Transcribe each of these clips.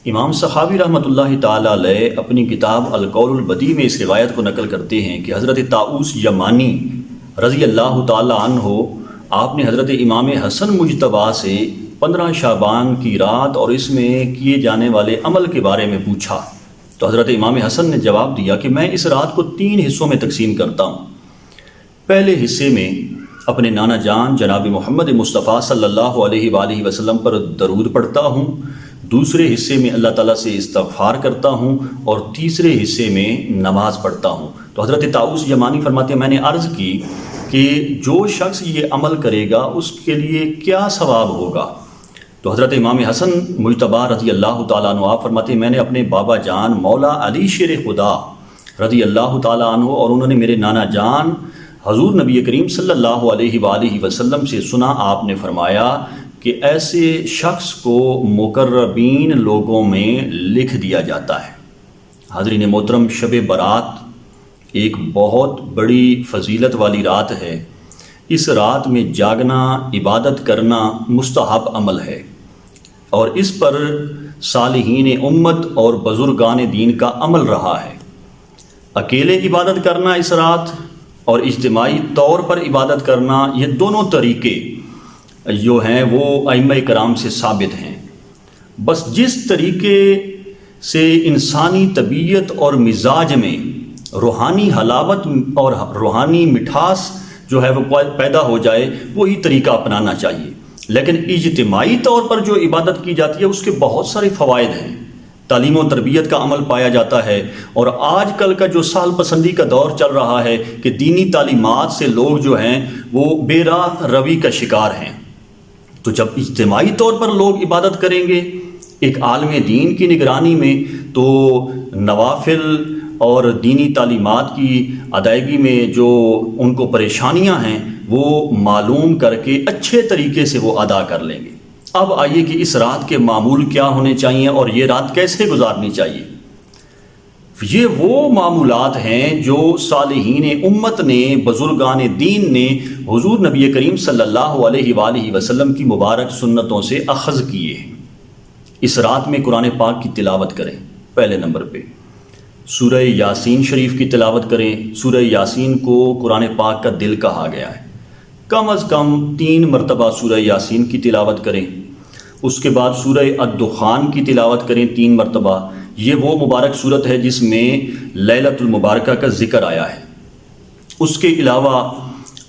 امام سخاوی رحمۃ اللہ تعالیٰ علیہ اپنی کتاب القول البدیع میں اس روایت کو نقل کرتے ہیں کہ حضرت طاؤس یمانی رضی اللہ تعالیٰ عنہ آپ نے حضرت امام حسن مجتبیٰ سے 15 شعبان کی رات اور اس میں کیے جانے والے عمل کے بارے میں پوچھا تو حضرت امام حسن نے جواب دیا کہ میں اس رات کو 3 حصوں میں تقسیم کرتا ہوں۔ پہلے حصے میں اپنے نانا جان جناب محمد مصطفیٰ صلی اللہ علیہ وآلہ وسلم پر درود پڑھتا ہوں، دوسرے حصے میں اللہ تعالیٰ سے استغفار کرتا ہوں اور تیسرے حصے میں نماز پڑھتا ہوں۔ تو حضرت طاؤس یمانی فرماتے ہیں میں نے عرض کی کہ جو شخص یہ عمل کرے گا اس کے لیے کیا ثواب ہوگا؟ تو حضرت امام حسن مجتبیٰ رضی اللہ تعالیٰ عنہ آپ فرماتے ہیں میں نے اپنے بابا جان مولا علی شیر خدا رضی اللہ تعالیٰ عنہ اور انہوں نے میرے نانا جان حضور نبی کریم صلی اللہ علیہ وآلہ وسلم سے سنا، آپ نے فرمایا کہ ایسے شخص کو مقربین لوگوں میں لکھ دیا جاتا ہے۔ حاضرین محترم، شب برات ایک بہت بڑی فضیلت والی رات ہے۔ اس رات میں جاگنا، عبادت کرنا مستحب عمل ہے اور اس پر صالحین امت اور بزرگان دین کا عمل رہا ہے۔ اکیلے عبادت کرنا اس رات اور اجتماعی طور پر عبادت کرنا، یہ دونوں طریقے جو ہیں وہ ائمہ کرام سے ثابت ہیں۔ بس جس طریقے سے انسانی طبیعت اور مزاج میں روحانی حلاوت اور روحانی مٹھاس جو ہے وہ پیدا ہو جائے وہی طریقہ اپنانا چاہیے، لیکن اجتماعی طور پر جو عبادت کی جاتی ہے اس کے بہت سارے فوائد ہیں۔ تعلیم و تربیت کا عمل پایا جاتا ہے، اور آج کل کا جو سال پسندی کا دور چل رہا ہے کہ دینی تعلیمات سے لوگ جو ہیں وہ بے راہ روی کا شکار ہیں۔ تو جب اجتماعی طور پر لوگ عبادت کریں گے ایک عالم دین کی نگرانی میں، تو نوافل اور دینی تعلیمات کی ادائیگی میں جو ان کو پریشانیاں ہیں وہ معلوم کر کے اچھے طریقے سے وہ ادا کر لیں گے۔ اب آئیے کہ اس رات کے معمول کیا ہونے چاہیے اور یہ رات کیسے گزارنی چاہیے۔ یہ وہ معمولات ہیں جو صالحین امت نے، بزرگان دین نے حضور نبی کریم صلی اللہ علیہ وآلہ وسلم کی مبارک سنتوں سے اخذ کیے ہیں۔ اس رات میں قرآن پاک کی تلاوت کریں، پہلے نمبر پہ سورہ یاسین شریف کی تلاوت کریں۔ سورہ یاسین کو قرآن پاک کا دل کہا گیا ہے۔ کم از کم 3 مرتبہ سورہ یاسین کی تلاوت کریں۔ اس کے بعد سورہ الدخان کی تلاوت کریں 3 مرتبہ۔ یہ وہ مبارک صورت ہے جس میں لیلۃ المبارکہ کا ذکر آیا ہے۔ اس کے علاوہ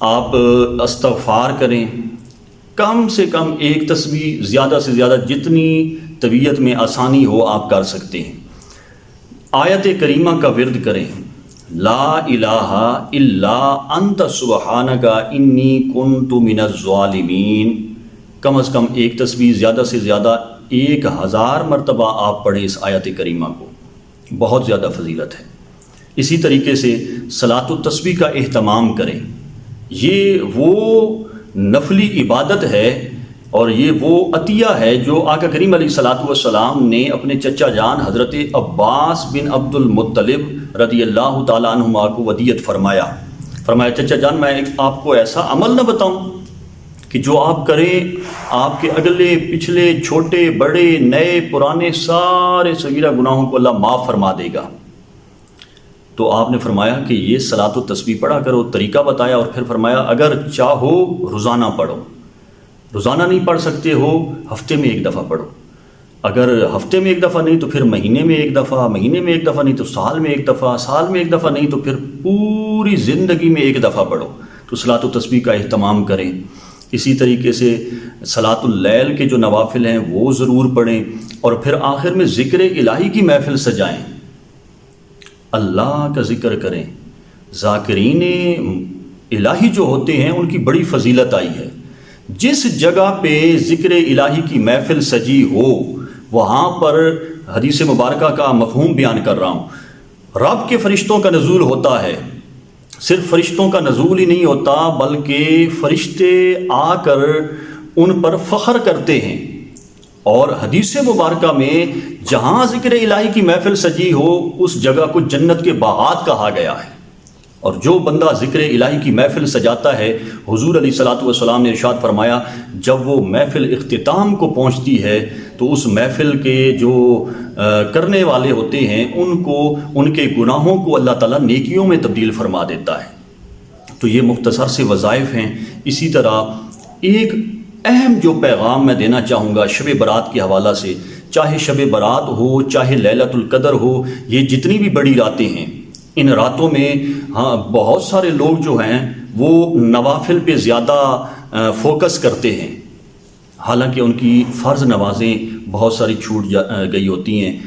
آپ استغفار کریں، کم سے کم 1 تسبیح، زیادہ سے زیادہ جتنی طبیعت میں آسانی ہو آپ کر سکتے ہیں۔ آیت کریمہ کا ورد کریں، لا الہ الا انت سبحانک انی کنت من الظالمین۔ کم از کم 1 تسبیح، زیادہ سے زیادہ 1000 مرتبہ آپ پڑھیں اس آیت کریمہ کو، بہت زیادہ فضیلت ہے۔ اسی طریقے سے صلاۃ التسبیح کا اہتمام کریں۔ یہ وہ نفلی عبادت ہے اور یہ وہ عطیہ ہے جو آقا کریم علیہ الصلاۃ والسلام نے اپنے چچا جان حضرت عباس بن عبد المطلب رضی اللہ تعالیٰ عنہما کو ودیت فرمایا۔ چچا جان میں آپ کو ایسا عمل نہ بتاؤں کہ جو آپ کریں آپ کے اگلے پچھلے چھوٹے بڑے نئے پرانے سارے صغیرہ گناہوں کو اللہ معاف فرما دے گا؟ تو آپ نے فرمایا کہ یہ صلاۃ و تسبیح پڑھا کرو، طریقہ بتایا، اور پھر فرمایا اگر چاہو روزانہ پڑھو، روزانہ نہیں پڑھ سکتے ہو ہفتے میں 1 دفعہ پڑھو، اگر ہفتے میں 1 دفعہ نہیں تو پھر مہینے میں 1 دفعہ، مہینے میں 1 دفعہ نہیں تو سال میں 1 دفعہ، سال میں 1 دفعہ نہیں تو پھر پوری زندگی میں 1 دفعہ پڑھو۔ تو صلاۃ و تسبیح کا اہتمام کریں۔ اسی طریقے سے صلاۃ اللیل کے جو نوافل ہیں وہ ضرور پڑھیں، اور پھر آخر میں ذکر الہی کی محفل سجائیں، اللہ کا ذکر کریں۔ ذاکرین الہی جو ہوتے ہیں ان کی بڑی فضیلت آئی ہے۔ جس جگہ پہ ذکر الہی کی محفل سجی ہو وہاں پر حدیث مبارکہ کا مفہوم بیان کر رہا ہوں، رب کے فرشتوں کا نزول ہوتا ہے۔ صرف فرشتوں کا نزول ہی نہیں ہوتا بلکہ فرشتے آ کر ان پر فخر کرتے ہیں، اور حدیث مبارکہ میں جہاں ذکر الہی کی محفل سجی ہو اس جگہ کو جنت کے باغات کہا گیا ہے۔ اور جو بندہ ذکر الہی کی محفل سجاتا ہے، حضور علیہ الصلوۃ والسلام نے ارشاد فرمایا جب وہ محفل اختتام کو پہنچتی ہے تو اس محفل کے جو کرنے والے ہوتے ہیں ان کے گناہوں کو اللہ تعالیٰ نیکیوں میں تبدیل فرما دیتا ہے۔ تو یہ مختصر سے وظائف ہیں۔ اسی طرح ایک اہم جو پیغام میں دینا چاہوں گا شب برات کے حوالہ سے، چاہے شب برات ہو چاہے لیلۃ القدر ہو، یہ جتنی بھی بڑی راتیں ہیں، ان راتوں میں بہت سارے لوگ جو ہیں وہ نوافل پہ زیادہ فوکس کرتے ہیں، حالانکہ ان کی فرض نمازیں بہت ساری چھوٹ گئی ہوتی ہیں۔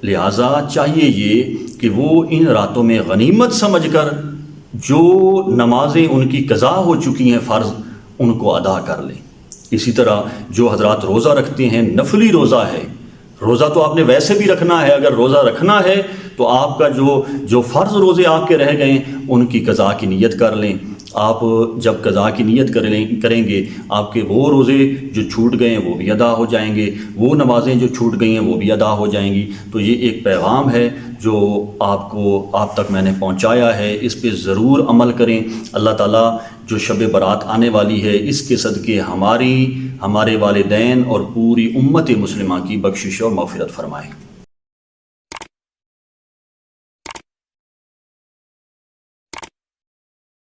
لہٰذا چاہیے یہ کہ وہ ان راتوں میں غنیمت سمجھ کر جو نمازیں ان کی قضا ہو چکی ہیں فرض، ان کو ادا کر لیں۔ اسی طرح جو حضرات روزہ رکھتے ہیں، نفلی روزہ ہے، روزہ تو آپ نے ویسے بھی رکھنا ہے، اگر روزہ رکھنا ہے تو آپ کا جو فرض روزے آپ کے رہ گئے ان کی قضا کی نیت کر لیں۔ آپ جب قضا کی نیت کریں گے، آپ کے وہ روزے جو چھوٹ گئے ہیں وہ بھی ادا ہو جائیں گے، وہ نمازیں جو چھوٹ گئی ہیں وہ بھی ادا ہو جائیں گی۔ تو یہ ایک پیغام ہے جو آپ تک میں نے پہنچایا ہے، اس پہ ضرور عمل کریں۔ اللہ تعالیٰ جو شب برات آنے والی ہے، اس کے صدقے ہمارے والدین اور پوری امت مسلمہ کی بخشش اور مغفرت فرمائے۔